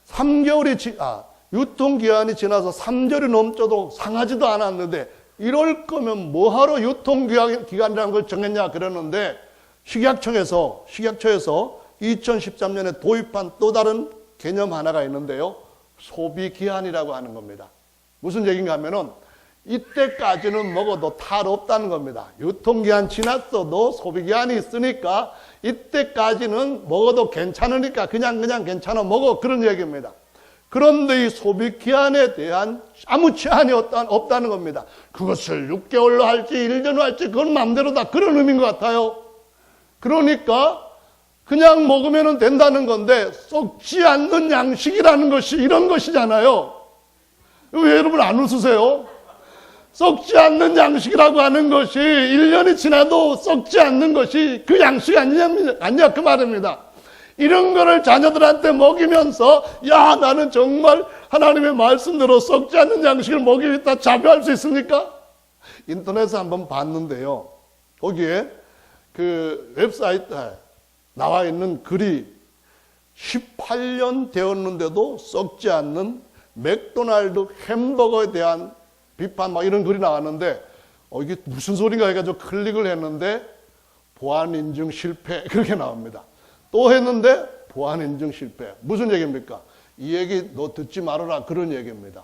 3개월이 유통기한이 지나서 3개월이 넘쳐도 상하지도 않았는데 이럴 거면 뭐하러 유통기한이라는 걸 정했냐 그러는데 식약처에서 2013년에 도입한 또 다른 개념 하나가 있는데요. 소비기한이라고 하는 겁니다. 무슨 얘기인가 하면은 이때까지는 먹어도 탈 없다는 겁니다. 유통기한 지났어도 소비기한이 있으니까 이때까지는 먹어도 괜찮으니까 그냥 괜찮아 먹어, 그런 얘기입니다. 그런데 이 소비기한에 대한 아무 제한이 없다는 겁니다. 그것을 6개월로 할지 1년으로 할지 그건 마음대로다, 그런 의미인 것 같아요. 그러니까 그냥 먹으면 된다는 건데 썩지 않는 양식이라는 것이 이런 것이잖아요. 왜 여러분 안 웃으세요? 썩지 않는 양식이라고 하는 것이 1년이 지나도 썩지 않는 것이 그 양식이 아니냐 그 말입니다. 이런 거를 자녀들한테 먹이면서 야 나는 정말 하나님의 말씀대로 썩지 않는 양식을 먹이겠다 자부할 수 있습니까? 인터넷에 한번 봤는데요. 거기에 그 웹사이트에 나와 있는 글이 18년 되었는데도 썩지 않는 맥도날드 햄버거에 대한 비판 막 이런 글이 나왔는데 이게 무슨 소린가 해가지고 클릭을 했는데 보안 인증 실패 그렇게 나옵니다. 또 했는데 보안 인증 실패. 무슨 얘기입니까? 이 얘기 너 듣지 말아라 그런 얘기입니다.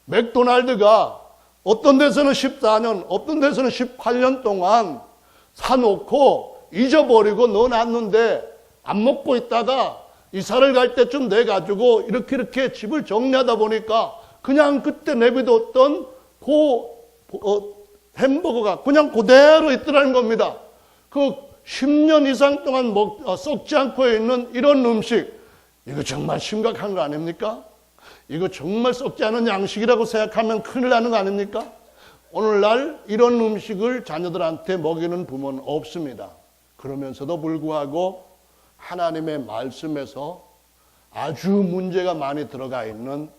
맥도날드가 어떤 데서는 14년, 어떤 데서는 18년 동안 사놓고 잊어버리고 넣어놨는데 안 먹고 있다가 이사를 갈 때쯤 돼가지고 이렇게 집을 정리하다 보니까 그냥 그때 내비뒀던 햄버거가 그냥 그대로 있더라는 겁니다. 그 10년 이상 동안 썩지 않고 있는 이런 음식, 이거 정말 심각한 거 아닙니까? 이거 정말 썩지 않은 양식이라고 생각하면 큰일 나는 거 아닙니까? 오늘날 이런 음식을 자녀들한테 먹이는 부모는 없습니다. 그러면서도 불구하고 하나님의 말씀에서 아주 문제가 많이 들어가 있는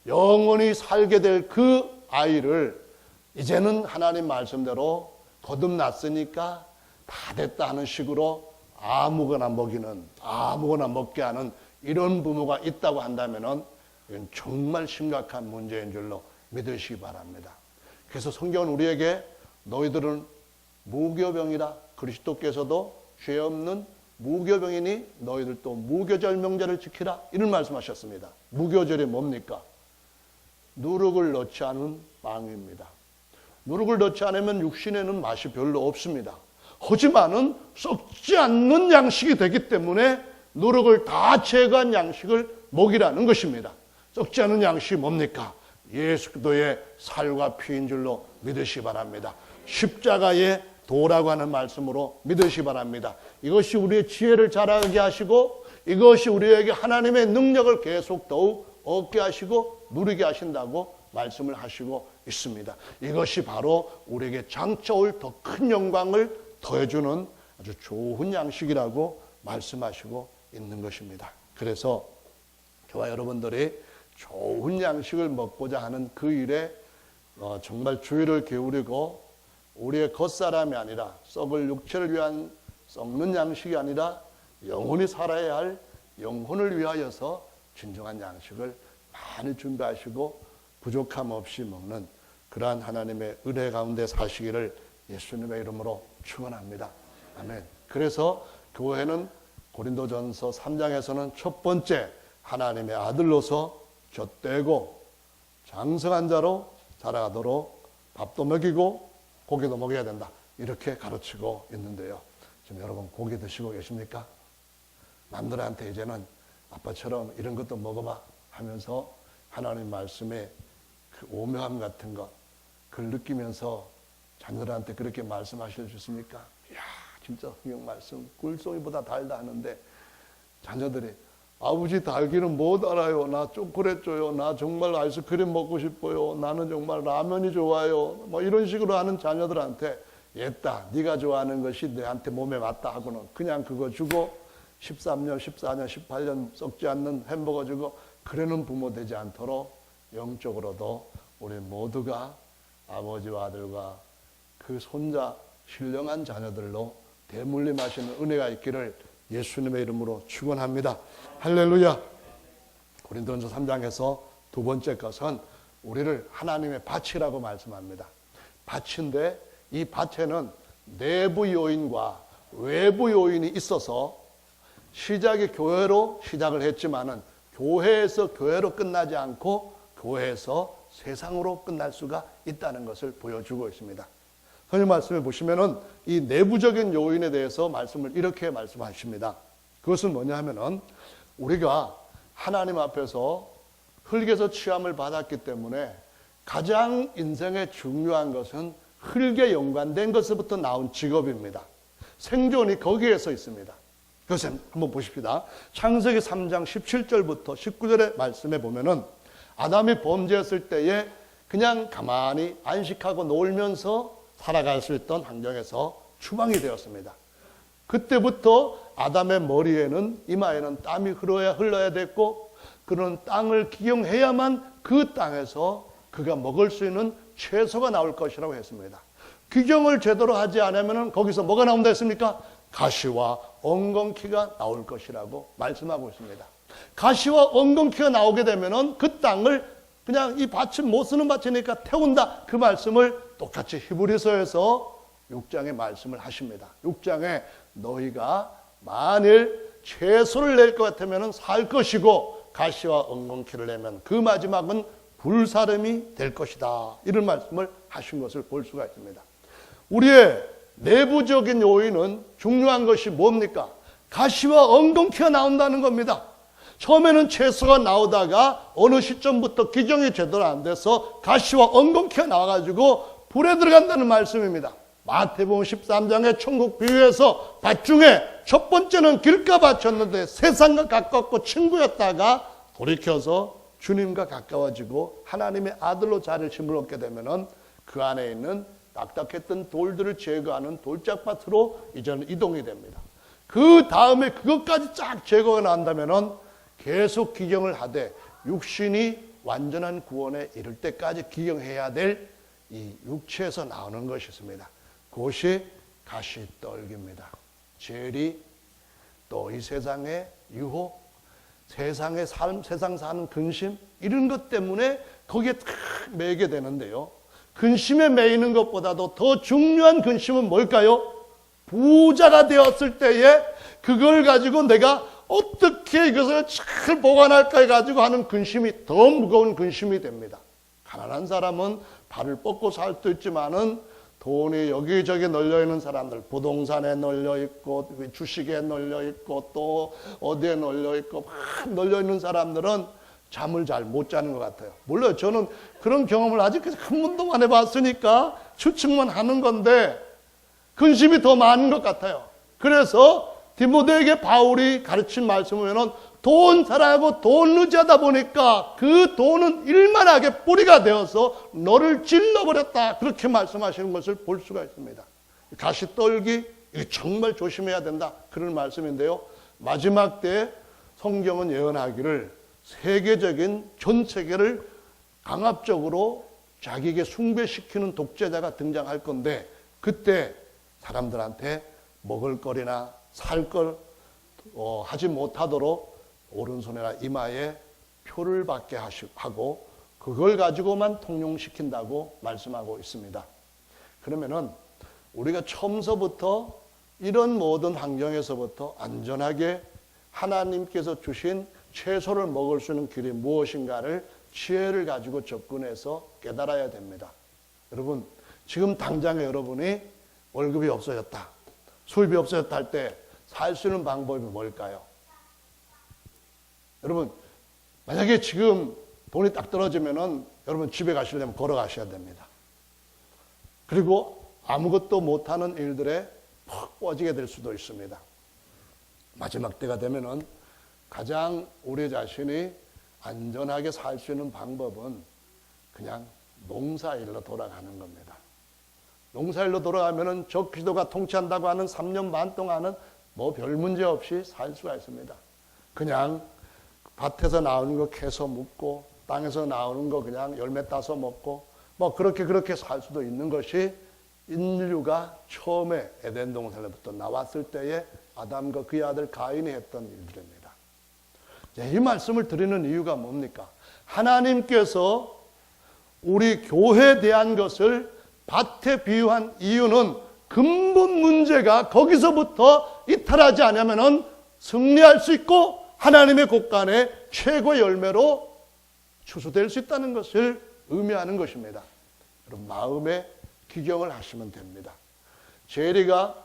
영원히 살게 될 그 아이를 이제는 하나님 말씀대로 거듭났으니까 다 됐다 하는 식으로 아무거나 먹이는, 아무거나 먹게 하는 이런 부모가 있다고 한다면 이건 정말 심각한 문제인 줄로 믿으시기 바랍니다. 그래서 성경은 우리에게 너희들은 무교병이라, 그리스도께서도 죄 없는 무교병이니 너희들도 무교절 명제를 지키라 이런 말씀하셨습니다. 무교절이 뭡니까? 누룩을 넣지 않은 빵입니다. 누룩을 넣지 않으면 육신에는 맛이 별로 없습니다. 하지만은 썩지 않는 양식이 되기 때문에 누룩을 다 제거한 양식을 먹이라는 것입니다. 썩지 않은 양식이 뭡니까? 예수 그리스도의 살과 피인 줄로 믿으시기 바랍니다. 십자가의 도라고 하는 말씀으로 믿으시기 바랍니다. 이것이 우리의 지혜를 자라게 하시고 이것이 우리에게 하나님의 능력을 계속 더욱 얻게 하시고 누리게 하신다고 말씀을 하시고 있습니다. 이것이 바로 우리에게 장차 올 더 큰 영광을 더해주는 아주 좋은 양식이라고 말씀하시고 있는 것입니다. 그래서 저와 여러분들이 좋은 양식을 먹고자 하는 그 일에 정말 주의를 기울이고 우리의 겉사람이 아니라 썩을 육체를 위한 썩는 양식이 아니라 영원히 살아야 할 영혼을 위하여서 진정한 양식을 많이 준비하시고 부족함 없이 먹는 그러한 하나님의 은혜 가운데 사시기를 예수님의 이름으로 축원합니다. 아멘. 그래서 교회는 고린도전서 3장에서는 첫 번째 하나님의 아들로서 젖되고 장성한 자로 자라가도록 밥도 먹이고 고기도 먹여야 된다. 이렇게 가르치고 있는데요. 지금 여러분 고기 드시고 계십니까? 남들한테 이제는 아빠처럼 이런 것도 먹어봐 하면서 하나님 말씀의 그 오묘함 같은 것 그걸 느끼면서 자녀들한테 그렇게 말씀하실 수 있습니까? 이야 진짜 성경 말씀 꿀송이보다 달다 하는데 자녀들이 아버지 달기는 못 알아요. 나 초콜릿 줘요. 나 정말 아이스크림 먹고 싶어요. 나는 정말 라면이 좋아요. 뭐 이런 식으로 하는 자녀들한테 옛다 네가 좋아하는 것이 내한테 몸에 맞다 하고는 그냥 그거 주고 13년, 14년, 18년 썩지 않는 햄버거 주고 그러는 부모 되지 않도록 영적으로도 우리 모두가 아버지와 아들과 그 손자 신령한 자녀들로 대물림하시는 은혜가 있기를 예수님의 이름으로 축원합니다. 할렐루야. 고린도전서 3장에서 두 번째 것은 우리를 하나님의 밭이라고 말씀합니다. 밭인데 이 밭에는 내부 요인과 외부 요인이 있어서 시작이 교회로 시작을 했지만은 교회에서 교회로 끝나지 않고 교회에서 세상으로 끝날 수가 있다는 것을 보여주고 있습니다. 성경 말씀을 보시면은 이 내부적인 요인에 대해서 말씀을 이렇게 말씀하십니다. 그것은 뭐냐 하면은 우리가 하나님 앞에서 흙에서 취함을 받았기 때문에 가장 인생에 중요한 것은 흙에 연관된 것부터 나온 직업입니다. 생존이 거기에서 있습니다. 그것은 한번 보십시다. 창세기 3장 17절부터 19절의 말씀에 보면은 아담이 범죄했을 때에 그냥 가만히 안식하고 놀면서 살아갈 수 있던 환경에서 추방이 되었습니다. 그때부터 아담의 머리에는 이마에는 땀이 흘러야 됐고 그런 땅을 기경해야만 그 땅에서 그가 먹을 수 있는 채소가 나올 것이라고 했습니다. 기경을 제대로 하지 않으면 거기서 뭐가 나온다 했습니까? 가시와 엉겅퀴가 나올 것이라고 말씀하고 있습니다. 가시와 엉겅퀴가 나오게 되면은 그 땅을 그냥 이 밭은 못 쓰는 밭이니까 태운다. 그 말씀을 똑같이 히브리서에서 6장에 말씀을 하십니다. 6장에 너희가 만일 채소를 낼 것 같으면 살 것이고 가시와 엉겅퀴를 내면 그 마지막은 불사름이 될 것이다. 이런 말씀을 하신 것을 볼 수가 있습니다. 우리의 내부적인 요인은 중요한 것이 뭡니까? 가시와 엉겅퀴가 나온다는 겁니다. 처음에는 채소가 나오다가 어느 시점부터 기경이 제대로 안 돼서 가시와 엉겅퀴가 나와가지고 불에 들어간다는 말씀입니다. 마태복음 13장의 천국 비유에서 밭 중에 첫 번째는 길가밭이었는데 세상과 가깝고 친구였다가 돌이켜서 주님과 가까워지고 하나님의 아들로 자리를 짐을 얻게 되면은 그 안에 있는 딱딱했던 돌들을 제거하는 돌짝밭으로 이제는 이동이 됩니다. 그 다음에 그것까지 쫙 제거가 난다면은 계속 기경을 하되 육신이 완전한 구원에 이를 때까지 기경해야 될 이 육체에서 나오는 것이 있습니다. 그것이 가시떨기입니다. 죄리, 또 이 세상의 유혹, 세상의 삶, 세상 사는 근심 이런 것 때문에 거기에 탁 매게 되는데요. 근심에 매이는 것보다도 더 중요한 근심은 뭘까요? 부자가 되었을 때에 그걸 가지고 내가 어떻게 이것을 잘 보관할까 해가지고 하는 근심이 더 무거운 근심이 됩니다. 가난한 사람은 발을 뻗고 살 수도 있지만은 돈이 여기저기 널려있는 사람들, 부동산에 널려있고 주식에 널려있고 또 어디에 널려있고 막 널려있는 사람들은 잠을 잘 못 자는 것 같아요. 물론 저는 그런 경험을 아직까지 한 번도 안 해봤으니까 추측만 하는 건데 근심이 더 많은 것 같아요. 그래서 디모데에게 바울이 가르친 말씀을 보면 돈 사랑하고 돈 의지하다 보니까 그 돈은 일만하게 뿌리가 되어서 너를 찔러버렸다. 그렇게 말씀하시는 것을 볼 수가 있습니다. 가시떨기 이거 정말 조심해야 된다. 그런 말씀인데요. 마지막 때 성경은 예언하기를 세계적인 전 세계를 강압적으로 자기에게 숭배시키는 독재자가 등장할 건데 그때 사람들한테 먹을 거리나 살 걸 하지 못하도록 오른손이나 이마에 표를 받게 하고 그걸 가지고만 통용시킨다고 말씀하고 있습니다. 그러면은 우리가 처음서부터 이런 모든 환경에서부터 안전하게 하나님께서 주신 채소를 먹을 수 있는 길이 무엇인가를 지혜를 가지고 접근해서 깨달아야 됩니다. 여러분, 지금 당장에 여러분이 월급이 없어졌다, 수입이 없어졌다 할 때 살 수 있는 방법이 뭘까요? 여러분, 만약에 지금 돈이 딱 떨어지면은 여러분 집에 가시려면 걸어가셔야 됩니다. 그리고 아무것도 못하는 일들에 푹 빠지게 될 수도 있습니다. 마지막 때가 되면은 가장 우리 자신이 안전하게 살 수 있는 방법은 그냥 농사일로 돌아가는 겁니다. 농사일로 돌아가면은 저 기도가 통치한다고 하는 3년 반 동안은 뭐 별 문제 없이 살 수가 있습니다. 그냥 밭에서 나오는 거 캐서 먹고 땅에서 나오는 거 그냥 열매 따서 먹고 뭐 그렇게 살 수도 있는 것이 인류가 처음에 에덴 동산에부터 나왔을 때에 아담과 그의 아들 가인이 했던 일들입니다. 이 말씀을 드리는 이유가 뭡니까? 하나님께서 우리 교회에 대한 것을 밭에 비유한 이유는 근본 문제가 거기서부터 이탈하지 않으면 승리할 수 있고 하나님의 곳간에 최고의 열매로 추수될 수 있다는 것을 의미하는 것입니다. 여러분, 마음에 기경을 하시면 됩니다. 재리가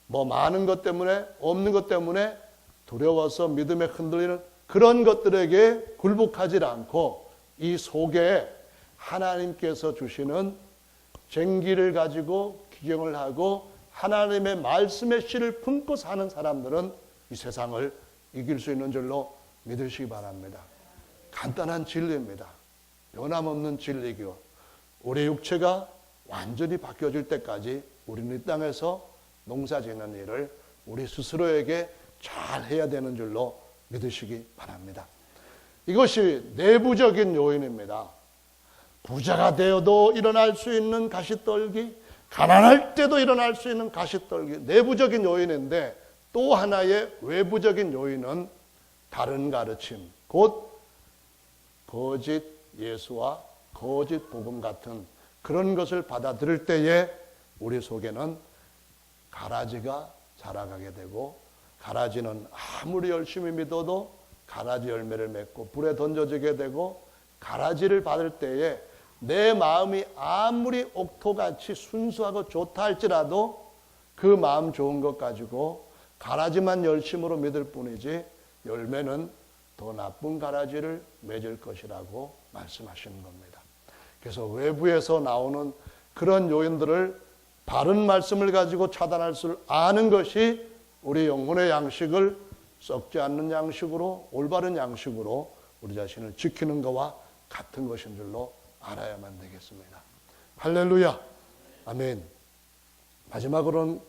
뭐 많은 것 때문에 없는 것 때문에 두려워서 믿음에 흔들리는 그런 것들에게 굴복하지 않고 이 속에 하나님께서 주시는 쟁기를 가지고 기경을 하고 하나님의 말씀의 씨를 품고 사는 사람들은 이 세상을 이길 수 있는 줄로 믿으시기 바랍니다. 간단한 진리입니다. 변함없는 진리이고 우리 육체가 완전히 바뀌어질 때까지 우리는 이 땅에서 농사 짓는 일을 우리 스스로에게 잘 해야 되는 줄로 믿으시기 바랍니다. 이것이 내부적인 요인입니다. 부자가 되어도 일어날 수 있는 가시떨기, 가난할 때도 일어날 수 있는 가시떨기, 내부적인 요인인데 또 하나의 외부적인 요인은 다른 가르침, 곧 거짓 예수와 거짓 복음 같은 그런 것을 받아들일 때에 우리 속에는 가라지가 자라가게 되고, 가라지는 아무리 열심히 믿어도 가라지 열매를 맺고 불에 던져지게 되고, 가라지를 받을 때에 내 마음이 아무리 옥토같이 순수하고 좋다 할지라도 그 마음 좋은 것 가지고 가라지만 열심으로 믿을 뿐이지 열매는 더 나쁜 가라지를 맺을 것이라고 말씀하시는 겁니다. 그래서 외부에서 나오는 그런 요인들을 바른 말씀을 가지고 차단할 줄 아는 것이 우리 영혼의 양식을 썩지 않는 양식으로, 올바른 양식으로 우리 자신을 지키는 것과 같은 것인 줄로 알아야만 되겠습니다. 할렐루야. 아멘. 마지막으로는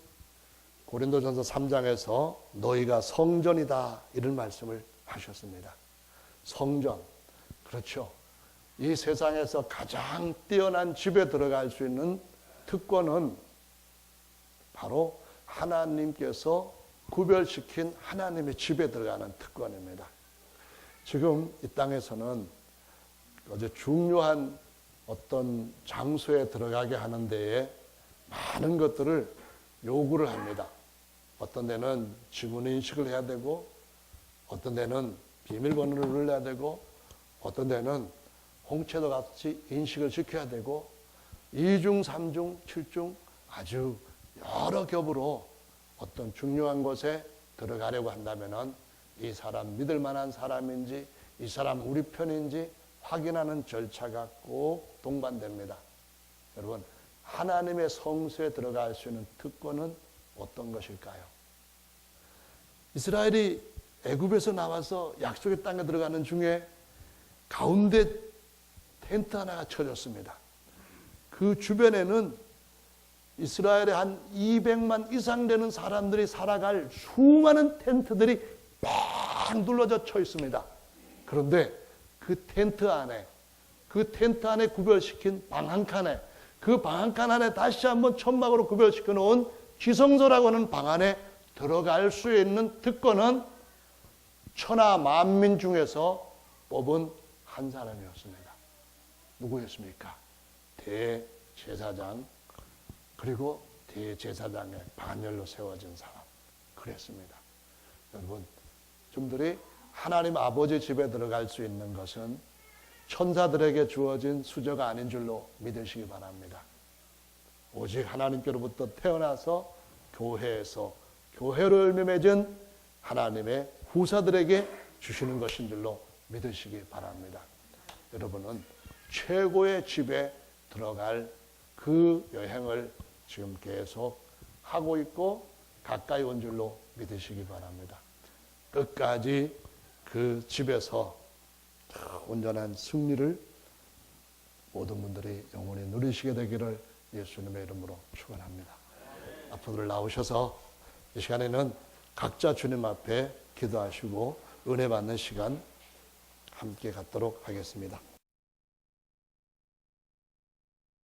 고린도전서 3장에서 너희가 성전이다 이런 말씀을 하셨습니다. 성전. 그렇죠. 이 세상에서 가장 뛰어난 집에 들어갈 수 있는 특권은 바로 하나님께서 구별시킨 하나님의 집에 들어가는 특권입니다. 지금 이 땅에서는 아주 중요한 어떤 장소에 들어가게 하는 데에 많은 것들을 요구를 합니다. 어떤 데는 지문 인식을 해야 되고, 어떤 데는 비밀번호를 눌러야 되고, 어떤 데는 홍채도 같이 인식을 시켜야 되고, 2중, 3중, 7중 아주 여러 겹으로 어떤 중요한 곳에 들어가려고 한다면은 이 사람 믿을 만한 사람인지, 이 사람 우리 편인지 확인하는 절차가 꼭 동반됩니다. 여러분, 하나님의 성소에 들어갈 수 있는 특권은 어떤 것일까요? 이스라엘이 애굽에서 나와서 약속의 땅에 들어가는 중에 가운데 텐트 하나가 쳐졌습니다. 그 주변에는 이스라엘의 한 200만 이상 되는 사람들이 살아갈 수많은 텐트들이 막 둘러져 쳐 있습니다. 그런데 그 텐트 안에 구별시킨 방 한 칸에, 그 방 한 칸 안에 다시 한번 천막으로 구별시켜 놓은 지성소라고 하는 방 안에 들어갈 수 있는 특권은 천하 만민 중에서 뽑은 한 사람이었습니다. 누구였습니까? 대제사장, 그리고 대제사장의 반열로 세워진 사람. 그랬습니다. 여러분, 좀들이 하나님 아버지 집에 들어갈 수 있는 것은 천사들에게 주어진 수저가 아닌 줄로 믿으시기 바랍니다. 오직 하나님께로부터 태어나서 교회에서 교회로 열매 맺은 하나님의 후사들에게 주시는 것인 줄로 믿으시기 바랍니다. 여러분은 최고의 집에 들어갈 그 여행을 지금 계속 하고 있고 가까이 온 줄로 믿으시기 바랍니다. 끝까지 그 집에서 온전한 승리를 모든 분들이 영원히 누리시게 되기를 예수님의 이름으로 축원합니다. 앞으로 나오셔서 이 시간에는 각자 주님 앞에 기도하시고 은혜 받는 시간 함께 갖도록 하겠습니다.